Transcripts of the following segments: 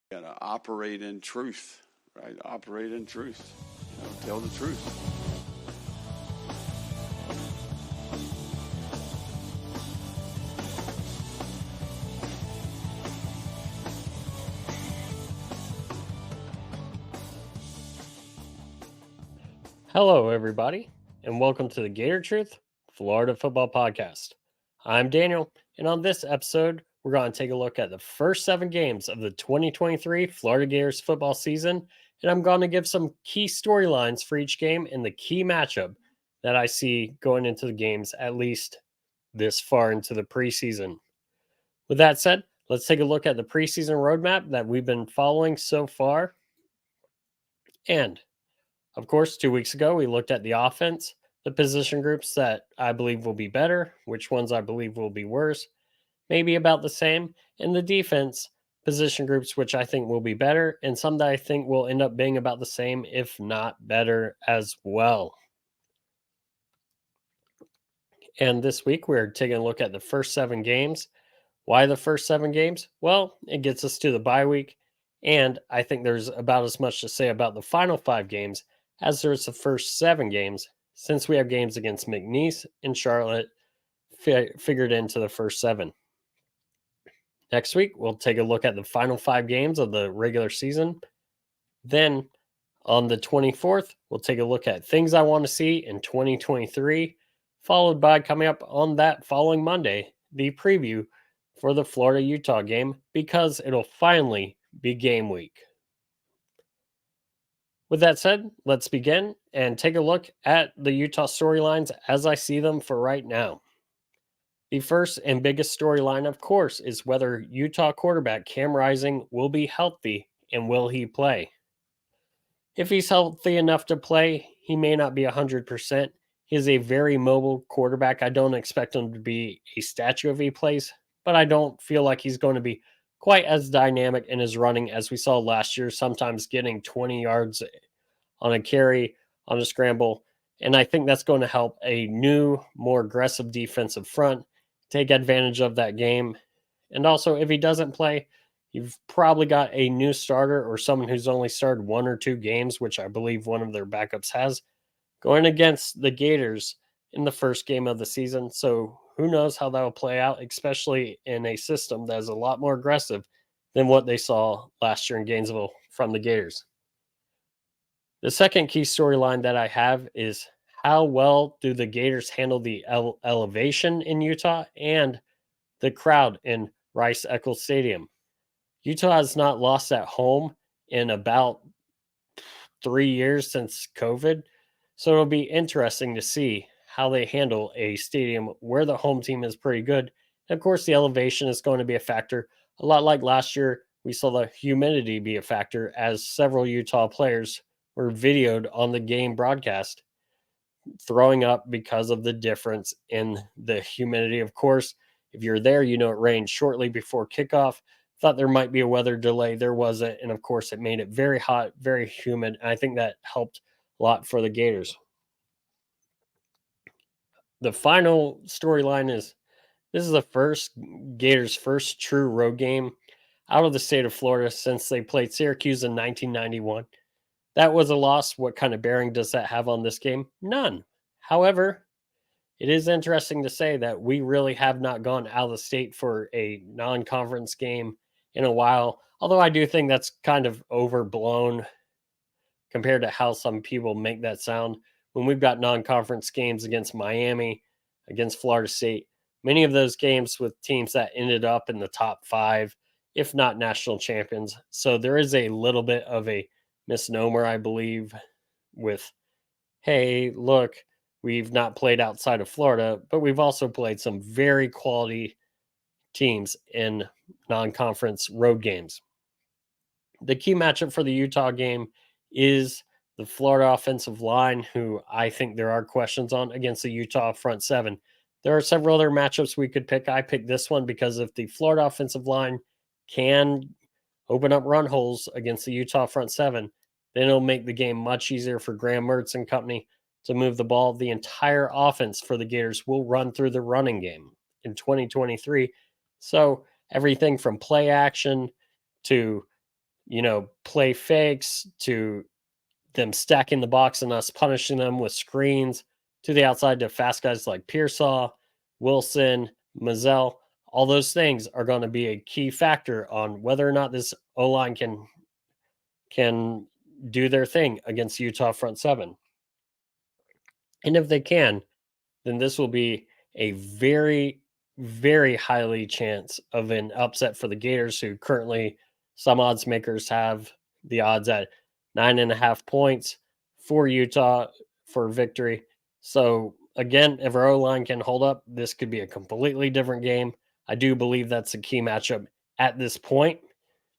Got to operate in truth, right? Operate in truth. Tell the truth. Hello, everybody, and welcome to the Gator Truth Florida Football Podcast. I'm Daniel, and on this episode, we're going to take a look at the first 7 games of the 2023 Florida Gators football season, and I'm going to give some key storylines for each game and the key matchup that I see going into the games, at least this far into the preseason. With that said, let's take a look at the preseason roadmap that we've been following so far. And of course, 2 weeks ago, we looked at the offense, the position groups that I believe will be better, which ones I believe will be worse, maybe about the same, and the defense position groups, which I think will be better, and some that I think will end up being about the same, if not better as well. And this week, we're taking a look at the first 7 games. Why the first 7 games? Well, it gets us to the bye week, and I think there's about as much to say about the final 5 games as there's the first 7 games, since we have games against McNeese and Charlotte figured into the first 7. Next week, we'll take a look at the final 5 games of the regular season. Then on the 24th, we'll take a look at things I want to see in 2023, followed by coming up on that following Monday, the preview for the Florida Utah game, because it'll finally be game week. With that said, let's begin and take a look at the Utah storylines as I see them for right now. The first and biggest storyline, of course, is whether Utah quarterback Cam Rising will be healthy and will he play. If he's healthy enough to play, he may not be 100%. He is a very mobile quarterback. I don't expect him to be a statue if he plays, but I don't feel like he's going to be quite as dynamic in his running as we saw last year, sometimes getting 20 yards on a carry, on a scramble. And I think that's going to help a new, more aggressive defensive front take advantage of that game. And also, if he doesn't play, you've probably got a new starter or someone who's only started 1 or 2 games, which I believe one of their backups has, going against the Gators in the first game of the season. So who knows how that will play out, especially in a system that is a lot more aggressive than what they saw last year in Gainesville from the Gators. The second key storyline that I have is how well do the Gators handle the elevation in Utah and the crowd in Rice-Eccles Stadium. Utah has not lost at home in about 3 years since COVID, so it'll be interesting to see how they handle a stadium where the home team is pretty good. And of course, the elevation is going to be a factor. A lot like last year, we saw the humidity be a factor as several Utah players were videoed on the game broadcast throwing up because of the difference in the humidity. Of course, if you're there, you know it rained shortly before kickoff. Thought there might be a weather delay. There wasn't. And of course, it made it very hot, very humid. And I think that helped a lot for the Gators. The final storyline is this is the first Gators' first true road game out of the state of Florida since they played Syracuse in 1991. That was a loss. What kind of bearing does that have on this game? None. However, it is interesting to say that we really have not gone out of the state for a non-conference game in a while. Although I do think that's kind of overblown compared to how some people make that sound. When we've got non-conference games against Miami, against Florida State, many of those games with teams that ended up in the top 5, if not national champions. So there is a little bit of a misnomer, I believe, with, hey, look, we've not played outside of Florida, but we've also played some very quality teams in non-conference road games. The key matchup for the Utah game is the Florida offensive line, who I think there are questions on, against the Utah front 7. There are several other matchups we could pick. I picked this one because if the Florida offensive line can open up run holes against the Utah front 7, then it'll make the game much easier for Graham Mertz and company to move the ball. The entire offense for the Gators will run through the running game in 2023. So everything from play action to play fakes to them stacking the box and us punishing them with screens to the outside to fast guys like Pearsall, Wilson, Mazzell. All those things are going to be a key factor on whether or not this O-line can do their thing against Utah front seven. And if they can, then this will be a very, very highly chance of an upset for the Gators, who currently some odds makers have the odds at 9.5 points for Utah for victory. So again, if our O-line can hold up, this could be a completely different game. I do believe that's a key matchup at this point.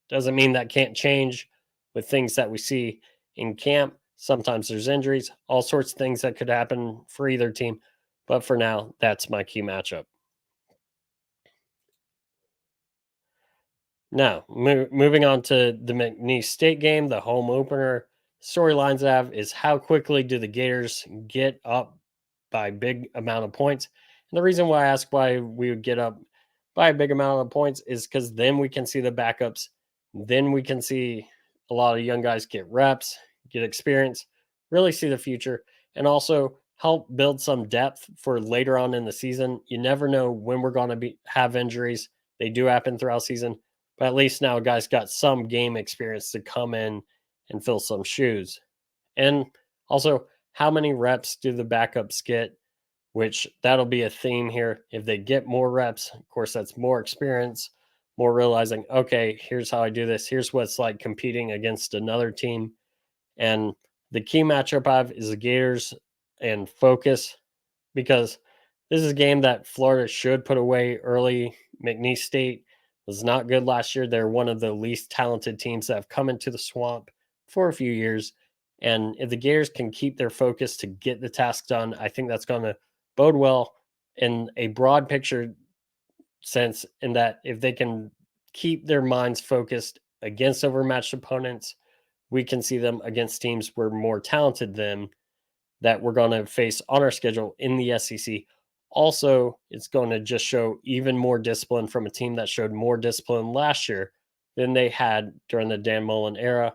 Doesn't mean that can't change with things that we see in camp. Sometimes there's injuries, all sorts of things that could happen for either team. But for now, that's my key matchup. Now, moving on to the McNeese State game, the home opener. Storylines I have is how quickly do the Gators get up by a big amount of points? And the reason why I ask why we would get up by a big amount of points is because then we can see the backups. Then we can see a lot of young guys get reps, get experience, really see the future, and also help build some depth for later on in the season. You never know when we're going to have injuries. They do happen throughout season. But at least now guys got some game experience to come in and fill some shoes. And also, how many reps do the backups get? Which that'll be a theme here. If they get more reps, of course, that's more experience, more realizing, okay, here's how I do this. Here's what it's like competing against another team. And the key matchup I have is the Gators and focus, because this is a game that Florida should put away early. McNeese State was not good last year. They're one of the least talented teams that have come into the swamp for a few years. And if the Gators can keep their focus to get the task done, I think that's going to bode well in a broad picture sense, in that if they can keep their minds focused against overmatched opponents, we can see them against teams we're more talented than that we're going to face on our schedule in the SEC. Also, it's going to just show even more discipline from a team that showed more discipline last year than they had during the Dan Mullen era.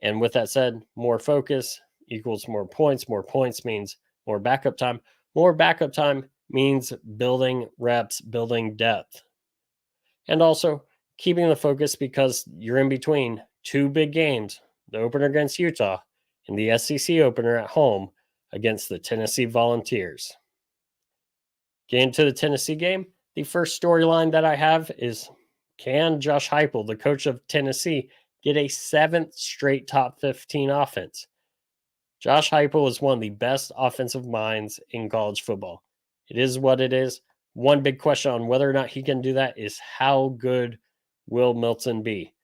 And with that said, more focus equals more points. More points means more backup time. More backup time means building reps, building depth. And also keeping the focus, because you're in between two big games, the opener against Utah and the SEC opener at home against the Tennessee Volunteers. Getting to the Tennessee game, the first storyline that I have is, can Josh Heupel, the coach of Tennessee, get a seventh straight top 15 offense? Josh Heupel is one of the best offensive minds in college football. It is what it is. One big question on whether or not he can do that is, how good will Milton be?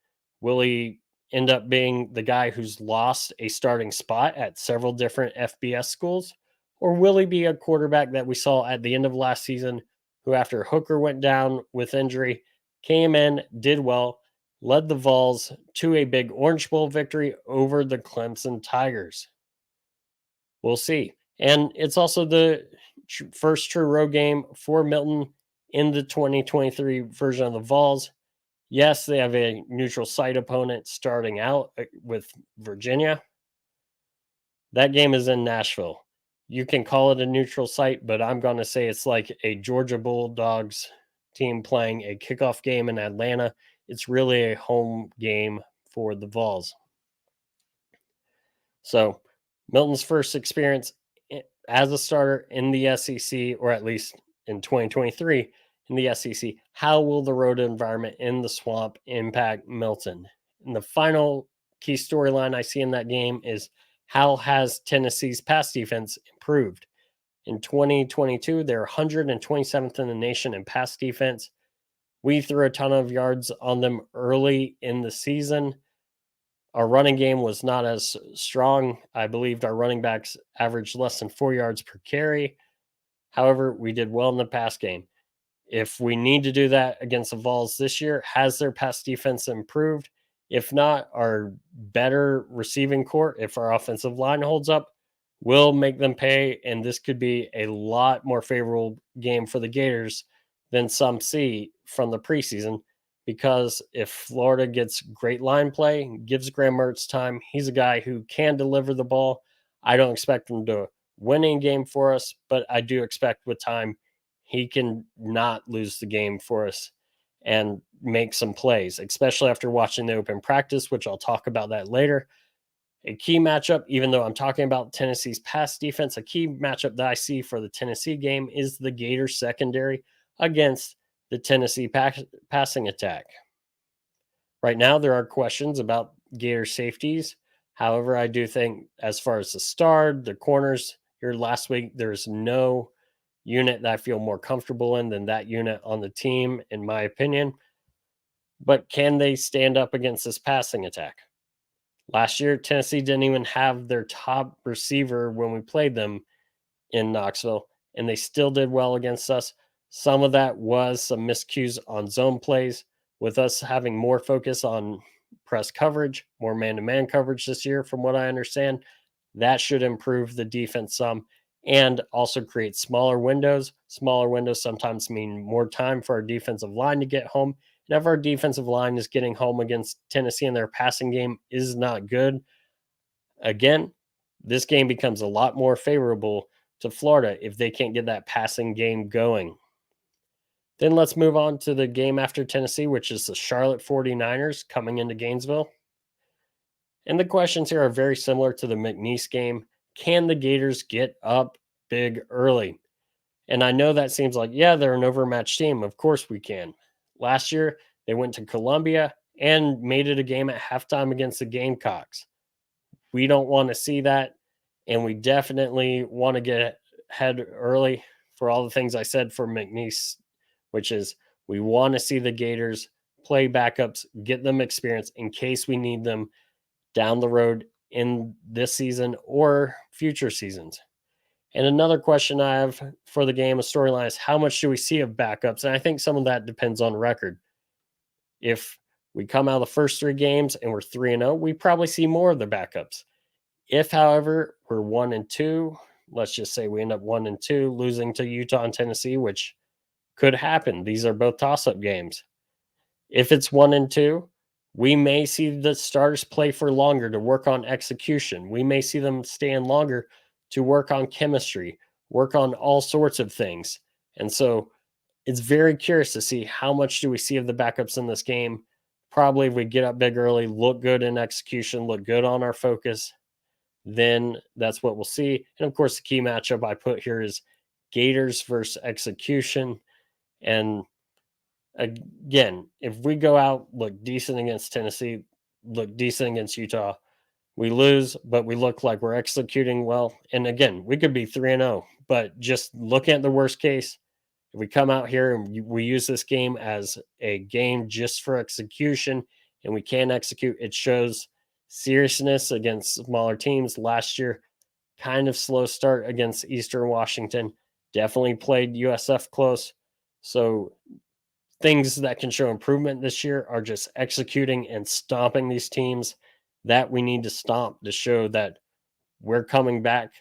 Will he end up being the guy who's lost a starting spot at several different FBS schools? Or will he be a quarterback that we saw at the end of last season, who, after Hooker went down with injury, came in, did well, led the Vols to a big Orange Bowl victory over the Clemson Tigers? We'll see. And it's also the first true road game for Milton in the 2023 version of the Vols. Yes, they have a neutral site opponent starting out with Virginia. That game is in Nashville. You can call it a neutral site, but I'm going to say it's like a Georgia Bulldogs team playing a kickoff game in Atlanta. It's really a home game for the Vols. So Milton's first experience as a starter in the SEC, or at least in 2023 in the SEC, how will the road environment in the swamp impact Milton? And the final key storyline I see in that game is, how has Tennessee's pass defense improved? In 2022, they're 127th in the nation in pass defense. We threw a ton of yards on them early in the season. Our running game was not as strong. I believed our running backs averaged less than 4 yards per carry. However, we did well in the pass game. If we need to do that against the Vols this year, has their pass defense improved? If not, our better receiving core, if our offensive line holds up, will make them pay. And this could be a lot more favorable game for the Gators than some see from the preseason, because if Florida gets great line play, gives Graham Mertz time, he's a guy who can deliver the ball. I don't expect him to win a game for us, but I do expect with time he can not lose the game for us and make some plays, especially after watching the open practice, which I'll talk about that later. A key matchup, even though I'm talking about Tennessee's pass defense, a key matchup that I see for the Tennessee game is the Gators secondary against the Tennessee passing attack. Right now, there are questions about Gator safeties. However, I do think as far as the start, the corners here last week, there's no unit that I feel more comfortable in than that unit on the team, in my opinion. But can they stand up against this passing attack? Last year, Tennessee didn't even have their top receiver when we played them in Knoxville, and they still did well against us. Some of that was some miscues on zone plays, with us having more focus on press coverage, more man to man coverage this year, from what I understand. That should improve the defense some and also create smaller windows. Smaller windows sometimes mean more time for our defensive line to get home. And if our defensive line is getting home against Tennessee and their passing game is not good, again, this game becomes a lot more favorable to Florida if they can't get that passing game going. Then let's move on to the game after Tennessee, which is the Charlotte 49ers coming into Gainesville. And the questions here are very similar to the McNeese game. Can the Gators get up big early? And I know that seems like, yeah, they're an overmatched team. Of course we can. Last year, they went to Columbia and made it a game at halftime against the Gamecocks. We don't want to see that. And we definitely want to get ahead early for all the things I said for McNeese, which is we want to see the Gators play backups, get them experience in case we need them down the road in this season or future seasons. And another question I have for the game of storyline is how much do we see of backups? And I think some of that depends on record. If we come out of the first 3 games and we're 3-0, we probably see more of the backups. If, however, we're 1-2, let's just say we end up 1-2, losing to Utah and Tennessee, which could happen. These are both toss-up games. If it's 1-2, we may see the starters play for longer to work on execution. We may see them stand longer to work on chemistry, work on all sorts of things. And so it's very curious to see how much do we see of the backups in this game. Probably if we get up big early, look good in execution, look good on our focus, then that's what we'll see. And of course, the key matchup I put here is Gators versus execution. And again, if we go out, look decent against Tennessee, look decent against Utah, we lose, but we look like we're executing well. And again, we could be 3-0, but just looking at the worst case, if we come out here and we use this game as a game just for execution and we can execute, it shows seriousness against smaller teams. Last year, kind of slow start against Eastern Washington. Definitely played USF close. So things that can show improvement this year are just executing and stomping these teams that we need to stomp to show that we're coming back,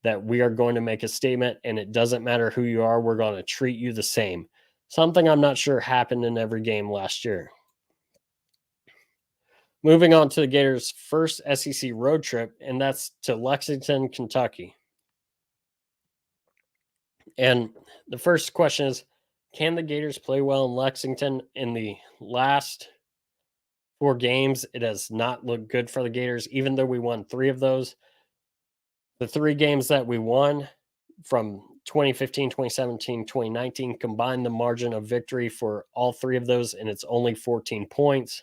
that we are going to make a statement, and it doesn't matter who you are, we're going to treat you the same. Something I'm not sure happened in every game last year. Moving on to the Gators' first SEC road trip, and that's to Lexington, Kentucky. And the first question is, can the Gators play well in Lexington? In the last 4 games, it has not looked good for the Gators, even though we won 3 of those. The 3 games that we won from 2015, 2017, 2019 combined the margin of victory for all 3 of those, and it's only 14 points.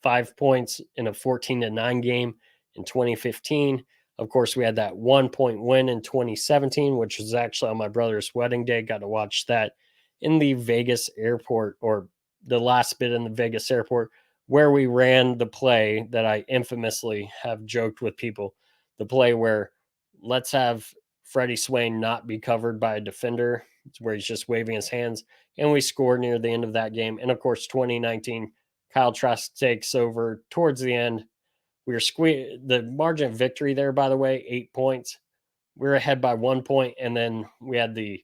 5 points in a 14-9 game in 2015. Of course, we had that 1-point win in 2017, which was actually on my brother's wedding day. Got to watch that in the Vegas airport, or the last bit in the Vegas airport, where we ran the play that I infamously have joked with people. The play where let's have Freddie Swain not be covered by a defender. It's where he's just waving his hands. And we scored near the end of that game. And of course, 2019, Kyle Trask takes over towards the end. We were the margin of victory there, by the way, 8 points. We were ahead by 1 point, and then we had the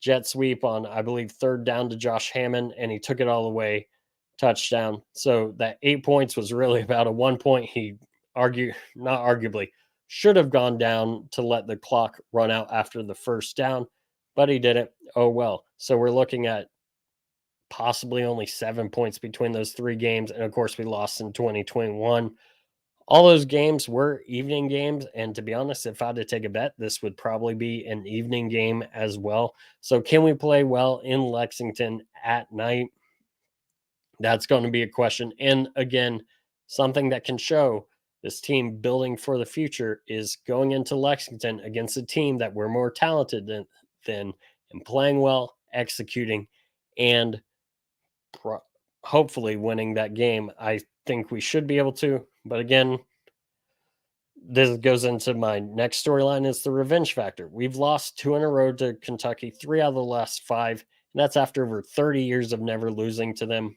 jet sweep on, I believe, 3rd down to Josh Hammond, and he took it all away touchdown. So that 8 points was really about a 1 point. He not arguably, should have gone down to let the clock run out after the first down, but he didn't. Oh well. So we're looking at possibly only 7 points between those 3 games. And of course, we lost in 2021. All those games were evening games. And to be honest, if I had to take a bet, this would probably be an evening game as well. So, can we play well in Lexington at night? That's going to be a question. And again, something that can show this team building for the future is going into Lexington against a team that we're more talented than and playing well, executing, and hopefully winning that game. I think we should be able to. But again, this goes into my next storyline is the revenge factor. We've lost 2 in a row to Kentucky, 3 out of the last 5, and that's after over 30 years of never losing to them.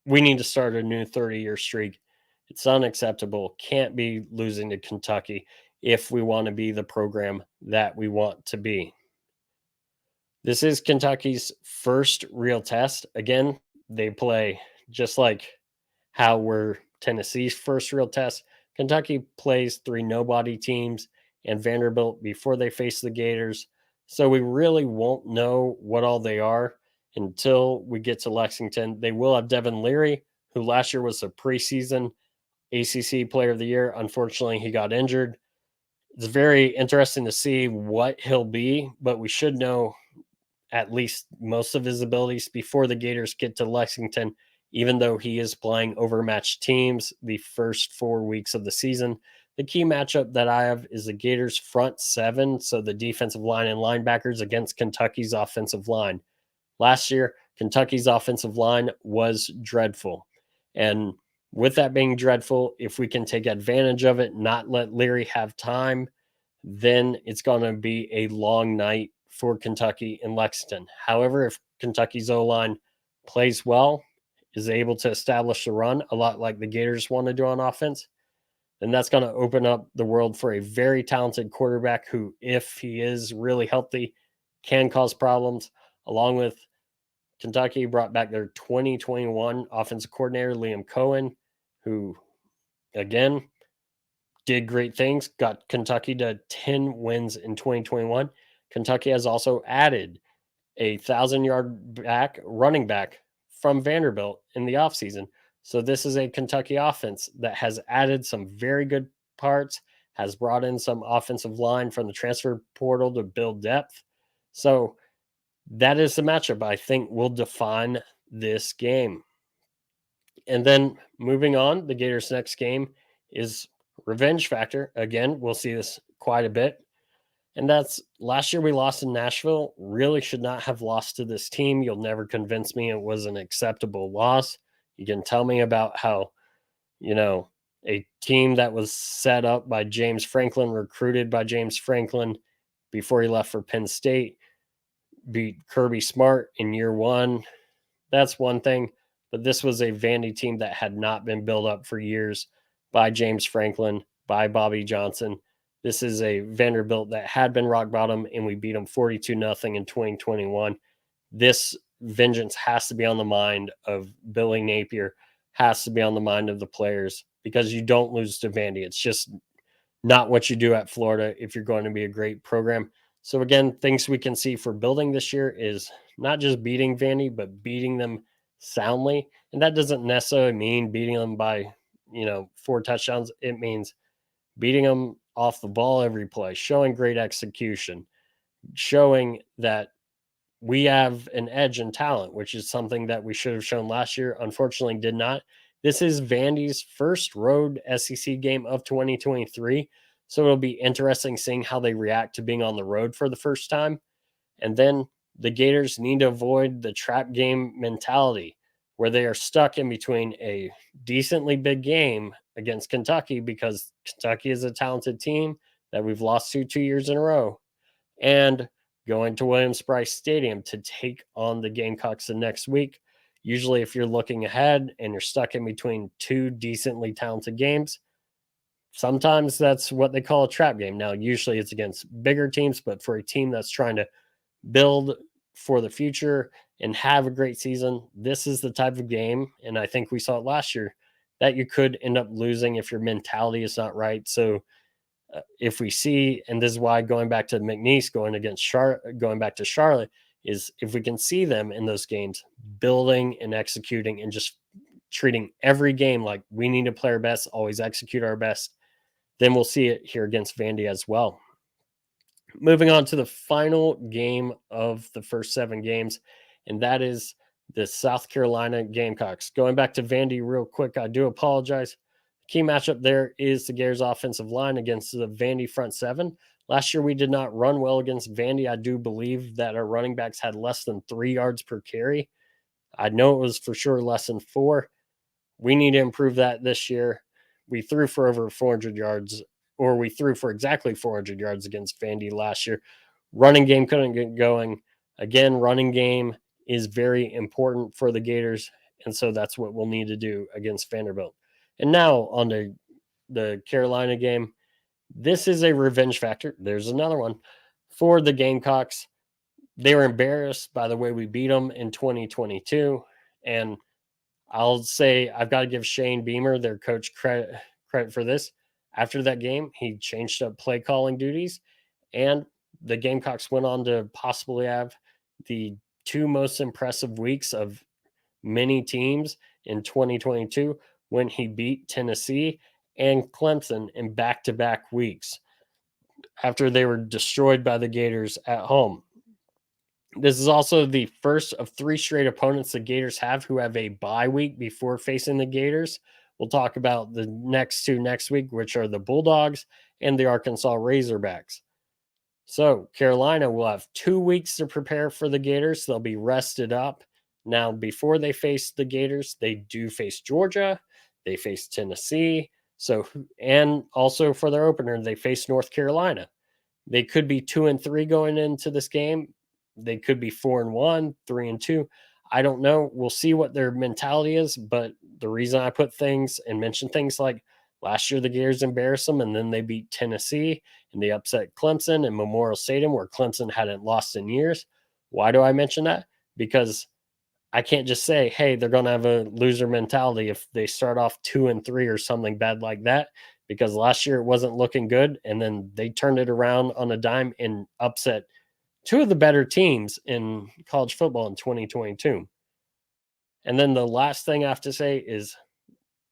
We need to start a new 30-year streak. It's unacceptable. Can't be losing to Kentucky if we want to be the program that we want to be. This is Kentucky's first real test. Again, they play just like how we're Tennessee's first real test. Kentucky plays 3 nobody teams and Vanderbilt before they face the Gators. So we really won't know what all they are until we get to Lexington. They will have Devin Leary, who last year was a preseason ACC Player of the Year. Unfortunately, he got injured. It's very interesting to see what he'll be, but we should know at least most of his abilities before the Gators get to Lexington, even though he is playing overmatched teams the first 4 weeks of the season. The key matchup that I have is the Gators front 7, so the defensive line and linebackers against Kentucky's offensive line. Last year, Kentucky's offensive line was dreadful. And with that being dreadful, if we can take advantage of it, not let Leary have time, then it's going to be a long night for Kentucky in Lexington. However, if Kentucky's O-line plays well, is able to establish the run, a lot like the Gators want to do on offense, then that's going to open up the world for a very talented quarterback who, if he is really healthy, can cause problems, along with Kentucky brought back their 2021 offensive coordinator, Liam Cohen, who, again, did great things, got Kentucky to 10 wins in 2021. Kentucky has also added a 1,000-yard running back from Vanderbilt in the offseason. So this is a Kentucky offense that has added some very good parts, has brought in some offensive line from the transfer portal to build depth. So that is the matchup I think will define this game. And then moving on, the Gators' next game is revenge factor. Again, we'll see this quite a bit. And that's last year we lost in Nashville. Really should not have lost to this team. You'll never convince me it was an acceptable loss. You can tell me about how, a team that was set up by James Franklin, recruited by James Franklin before he left for Penn State, beat Kirby Smart in year 1. That's one thing. But this was a Vandy team that had not been built up for years by James Franklin, by Bobby Johnson. This is a Vanderbilt that had been rock bottom, and we beat them 42-0 in 2021. This vengeance has to be on the mind of Billy Napier, has to be on the mind of the players, because you don't lose to Vandy. It's just not what you do at Florida if you're going to be a great program. So again, things we can see for building this year is not just beating Vandy, but beating them soundly. And that doesn't necessarily mean beating them by, 4 touchdowns. It means beating them off the ball every play, showing great execution, showing that we have an edge in talent, which is something that we should have shown last year. Unfortunately, did not. This is Vandy's first road SEC game of 2023. So it'll be interesting seeing how they react to being on the road for the first time. And then the Gators need to avoid the trap game mentality where they are stuck in between a decently big game against Kentucky, because Kentucky is a talented team that we've lost to 2 years in a row, and going to Williams-Brice Stadium to take on the Gamecocks the next week. Usually, if you're looking ahead and you're stuck in between 2 decently talented games, sometimes that's what they call a trap game. Now, usually it's against bigger teams, but for a team that's trying to build for the future and have a great season, this is the type of game, and I think we saw it last year, that you could end up losing if your mentality is not right. So if we see, and this is why going back to McNeese going back to Charlotte, is if we can see them in those games building and executing and just treating every game like we need to play our best, always execute our best, then we'll see it here against Vandy as well. Moving on to the final game of the first 7 games, and that is the South Carolina Gamecocks. Going back to Vandy real quick, I do apologize. Key matchup there is the Gators offensive line against the Vandy front 7. Last year, we did not run well against Vandy. I do believe that our running backs had less than 3 yards per carry. I know it was for sure less than 4. We need to improve that this year. We threw for over 400 yards, or we threw for exactly 400 yards against Vandy last year. Running game couldn't get going. Again, running game is very important for the Gators, and so that's what we'll need to do against Vanderbilt. And now on to the Carolina game. This is a revenge factor. There's another one for the Gamecocks. They were embarrassed by the way we beat them in 2022, and I'll say I've got to give Shane Beamer, their coach, credit for this. After that game, he changed up play calling duties, and the Gamecocks went on to possibly have the 2 most impressive weeks of many teams in 2022 when he beat Tennessee and Clemson in back-to-back weeks after they were destroyed by the Gators at home. This is also the first of 3 straight opponents the Gators have who have a bye week before facing the Gators. We'll talk about the next 2 next week, which are the Bulldogs and the Arkansas Razorbacks. So Carolina will have 2 weeks to prepare for the Gators. They'll be rested up. Now, before they face the Gators, they do face Georgia. They face Tennessee. So, and also for their opener, they face North Carolina. They could be 2-3 going into this game. They could be 4-1, 3-2. I don't know. We'll see what their mentality is. But the reason I put things and mention things like last year the Gators embarrassed them, and then they beat Tennessee, and they upset Clemson and Memorial Stadium, where Clemson hadn't lost in years. Why do I mention that? Because I can't just say, hey, they're going to have a loser mentality if they start off 2-3 or something bad like that. Because last year it wasn't looking good, and then they turned it around on a dime and upset 2 of the better teams in college football in 2022. And then the last thing I have to say is,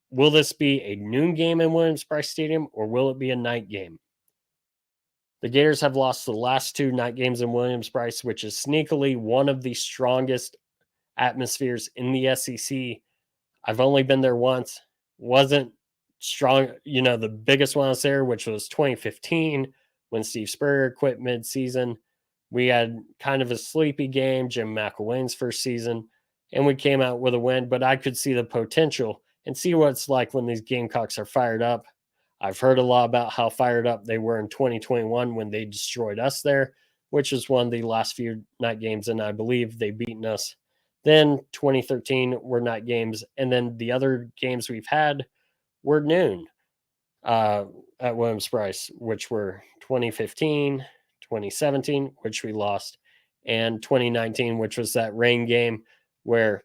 will this be a noon game in Williams-Brice Stadium, or will it be a night game? The Gators have lost the last 2 night games in Williams-Brice, which is sneakily one of the strongest atmospheres in the SEC. I've only been there once. Wasn't strong, the biggest one I was there, which was 2015 when Steve Spurrier quit mid-season. We had kind of a sleepy game, Jim McElwain's first season, and we came out with a win, but I could see the potential and see what it's like when these Gamecocks are fired up. I've heard a lot about how fired up they were in 2021 when they destroyed us there, which was one of the last few night games, and I believe they beaten us. Then 2013 were night games, and then the other games we've had were noon at Williams-Brice, which were 2015, 2017, which we lost, and 2019, which was that rain game where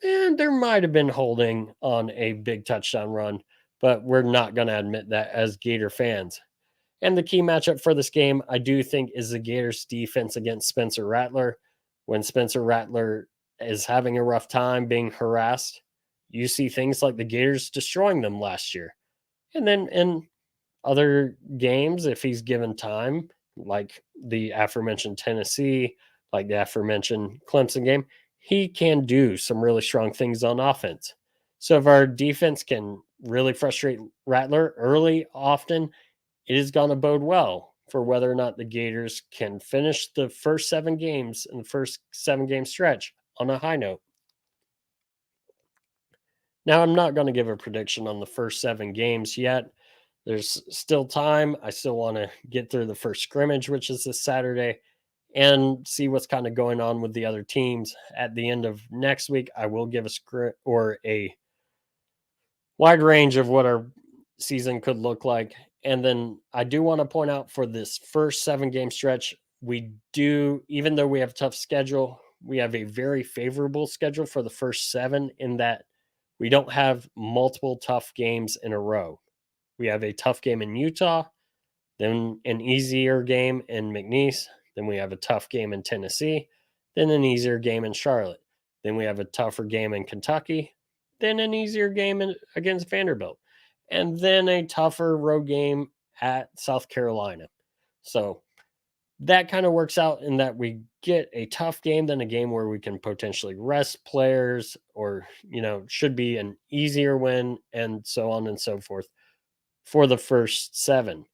there might have been holding on a big touchdown run, but we're not going to admit that as Gator fans. And the key matchup for this game, I do think, is the Gators' defense against Spencer Rattler. When Spencer Rattler is having a rough time being harassed, you see things like the Gators destroying them last year. And then in other games, if he's given time, like the aforementioned Tennessee, like the aforementioned Clemson game, he can do some really strong things on offense. So if our defense can really frustrate Rattler early, often, it is going to bode well for whether or not the Gators can finish the first 7 games in the first 7-game stretch on a high note. Now, I'm not going to give a prediction on the first 7 games yet. There's still time. I still want to get through the first scrimmage, which is this Saturday, and see what's kind of going on with the other teams. At the end of next week, I will give a wide range of what our season could look like. And then I do want to point out for this first 7-game stretch, we do, even though we have a tough schedule, we have a very favorable schedule for the first 7 in that we don't have multiple tough games in a row. We have a tough game in Utah, then an easier game in McNeese, then we have a tough game in Tennessee, then an easier game in Charlotte. Then we have a tougher game in Kentucky, then an easier game against Vanderbilt, and then a tougher road game at South Carolina. So that kind of works out in that we get a tough game, then a game where we can potentially rest players, or, should be an easier win, and so on and so forth for the first 7.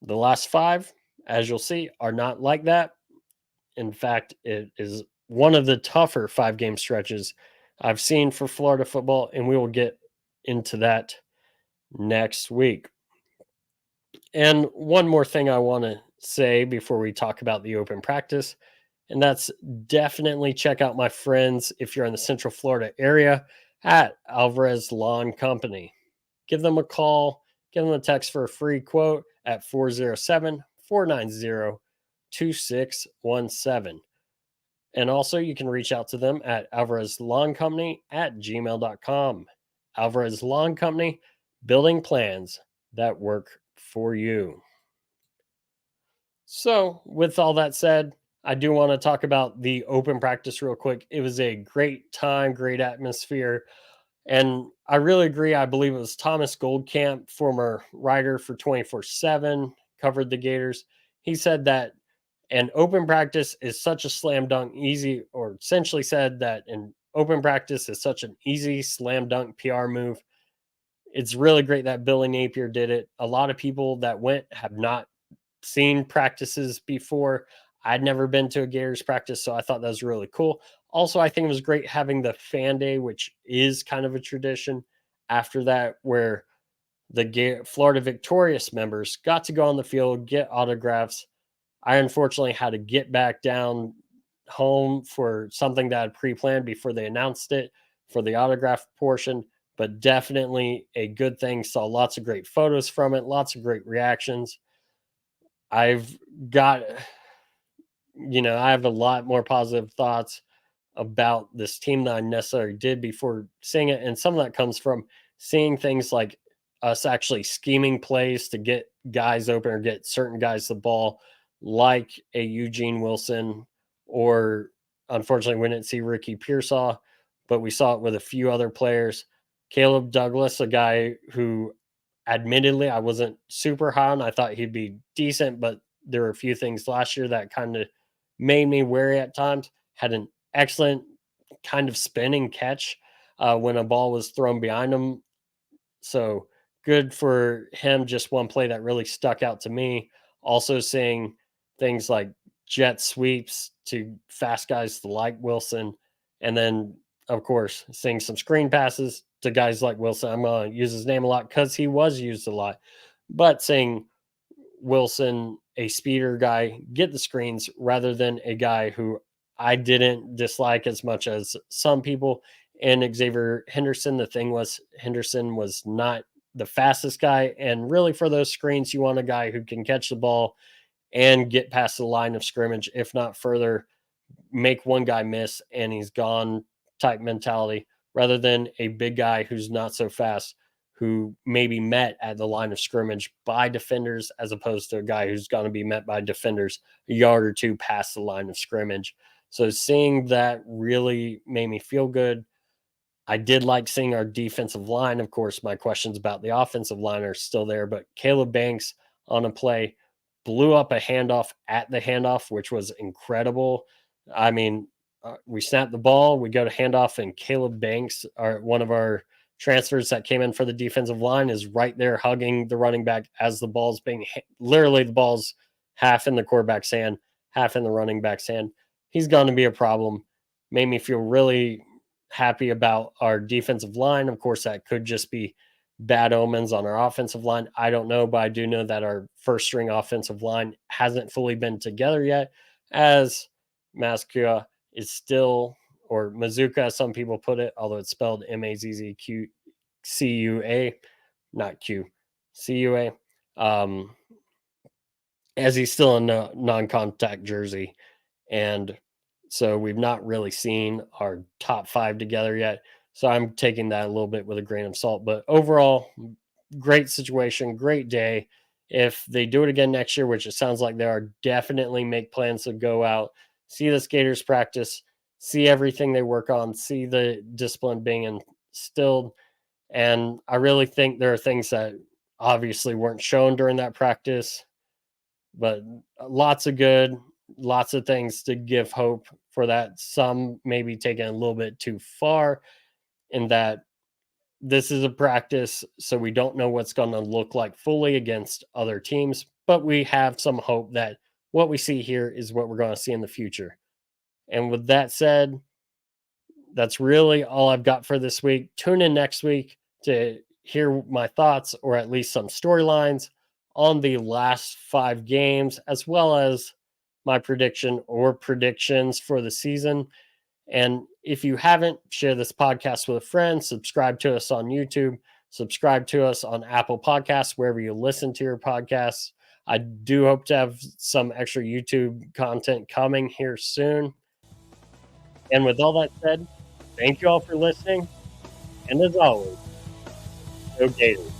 The last 5, as you'll see, are not like that. In fact, it is one of the tougher 5-game stretches I've seen for Florida football, and we will get into that next week. And one more thing I want to say before we talk about the open practice, and that's definitely check out my friends if you're in the Central Florida area at Alvarez Lawn Company. Give them a call, give them a text for a free quote at 407-490-2617. And also, you can reach out to them at alvarezlawncompany@gmail.com. Alvarez Lawn Company, building plans that work for you. So, with all that said, I do want to talk about the open practice real quick. It was a great time, great atmosphere. And I really agree. I believe it was Thomas Goldcamp, former writer for 24/7, covered the Gators. He said that an open practice is such a slam dunk easy, or essentially said that an open practice is such an easy slam dunk PR move. It's really great that Billy Napier did it. A lot of people that went have not seen practices before. I'd never been to a Gators practice, so I thought that was really cool. Also, I think it was great having the fan day, which is kind of a tradition after that, where the Florida Victorious members got to go on the field, get autographs. I unfortunately had to get back down home for something that I had pre-planned before they announced it for the autograph portion, but definitely a good thing. Saw lots of great photos from it, lots of great reactions. I've got, I have a lot more positive thoughts about this team than I necessarily did before seeing it. And some of that comes from seeing things like us actually scheming plays to get guys open or get certain guys the ball, like a Eugene Wilson, or unfortunately, we didn't see Ricky Pearsall, but we saw it with a few other players. Caleb Douglas, a guy who admittedly I wasn't super high on. I thought he'd be decent, but there were a few things last year that kind of made me wary at times. Had an excellent kind of spinning catch when a ball was thrown behind him. So good for him. Just one play that really stuck out to me. Also seeing things like jet sweeps to fast guys like Wilson. And then, of course, seeing some screen passes to guys like Wilson. I'm going to use his name a lot because he was used a lot. But seeing Wilson, a speeder guy, get the screens rather than a guy who I didn't dislike as much as some people. And Xavier Henderson, the thing was, Henderson was not the fastest guy. And really, for those screens, you want a guy who can catch the ball and get past the line of scrimmage, if not further, make one guy miss and he's gone type mentality, rather than a big guy who's not so fast, who may be met at the line of scrimmage by defenders, as opposed to a guy who's going to be met by defenders a yard or two past the line of scrimmage. So seeing that really made me feel good. I did like seeing our defensive line. Of course, my questions about the offensive line are still there, but Caleb Banks on a play blew up a handoff at the handoff, which was incredible. I mean, we snapped the ball, we go to handoff, and Caleb Banks, one of our transfers that came in for the defensive line, is right there hugging the running back as the ball's being literally the ball's half in the quarterback's hand, half in the running back's hand. He's going to be a problem. Made me feel really happy about our defensive line. Of course, that could just be bad omens on our offensive line. I don't know, but I do know that our first string offensive line hasn't fully been together yet, as Mazzucca is still, or Mazuka, as some people put it, although it's spelled Mazzcua, not Q, Cua. as he's still in a non-contact jersey. And so we've not really seen our top 5 together yet. So I'm taking that a little bit with a grain of salt. But overall, great situation, great day. If they do it again next year, which it sounds like they are, definitely make plans to go out, see the skaters practice, see everything they work on, see the discipline being instilled. And I really think there are things that obviously weren't shown during that practice, but lots of good, lots of things to give hope for that. Some maybe taken a little bit too far in that this is a practice, so we don't know what's going to look like fully against other teams, but we have some hope that what we see here is what we're going to see in the future. And with that said, that's really all I've got for this week. Tune in next week to hear my thoughts or at least some storylines on the last 5 games, as well as my prediction or predictions for the season. And if you haven't, share this podcast with a friend, subscribe to us on YouTube, subscribe to us on Apple Podcasts, wherever you listen to your podcasts. I do hope to have some extra YouTube content coming here soon. And with all that said, thank you all for listening. And as always, go Gators.